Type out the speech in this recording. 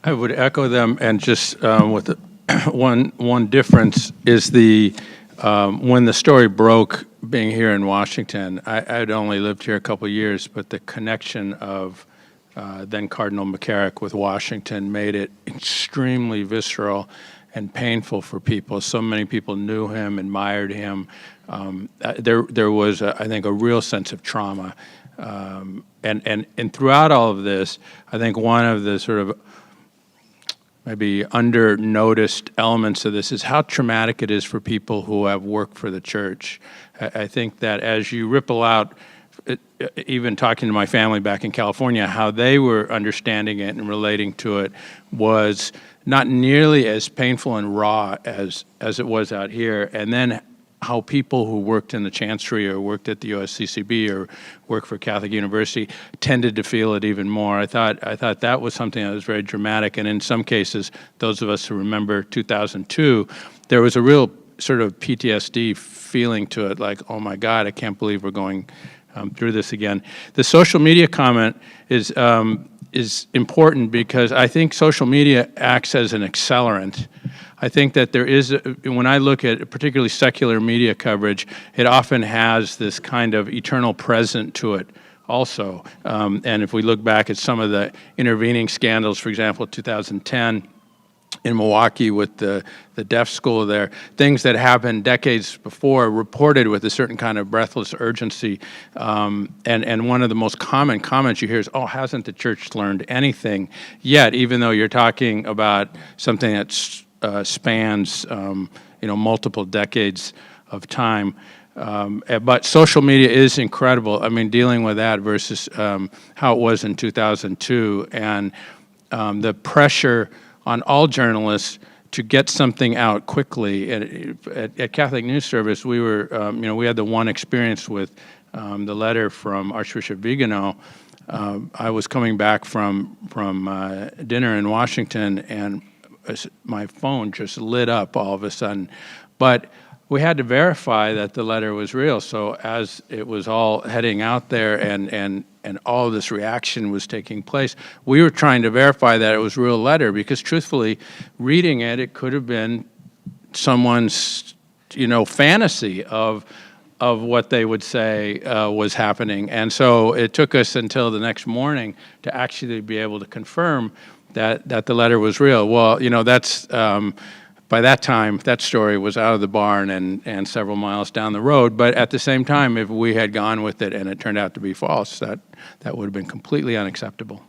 I would echo them, and just with one difference is when the story broke, being here in Washington, I'd only lived here a couple of years, but the connection of then Cardinal McCarrick with Washington made it extremely visceral and painful for people. So many people knew him, admired him. There was, I think, a real sense of trauma. And throughout all of this, I think one of the sort of maybe under-noticed elements of this is how traumatic it is for people who have worked for the church. I think that as you ripple out, even talking to my family back in California, how they were understanding it and relating to it was not nearly as painful and raw as it was out here. And then how people who worked in the chancery or worked at the USCCB or worked for Catholic University tended to feel it even more. I thought that was something that was very dramatic. And in some cases, those of us who remember 2002, there was a real sort of PTSD feeling to it, like, oh my God, I can't believe we're going through this again. The social media comment is important because I think social media acts as an accelerant. I think that there is, when I look at particularly secular media coverage, it often has this kind of eternal present to it also. And if we look back at some of the intervening scandals, for example, 2010, in Milwaukee with the deaf school there, things that happened decades before reported with a certain kind of breathless urgency. And one of the most common comments you hear is, oh, hasn't the church learned anything yet, even though you're talking about something that spans multiple decades of time. But social media is incredible. I mean, dealing with that versus how it was in 2002, and the pressure on all journalists to get something out quickly. At Catholic News Service, we were, we had the one experience with the letter from Archbishop Vigano. I was coming back from dinner in Washington, and my phone just lit up all of a sudden. But we had to verify that the letter was real. So as it was all heading out there and all of this reaction was taking place, we were trying to verify that it was a real letter, because truthfully, reading it, it could have been someone's, fantasy of what they would say was happening. And so it took us until the next morning to actually be able to confirm that the letter was real. Well, that's by that time, that story was out of the barn and several miles down the road. But at the same time, if we had gone with it and it turned out to be false, that would have been completely unacceptable.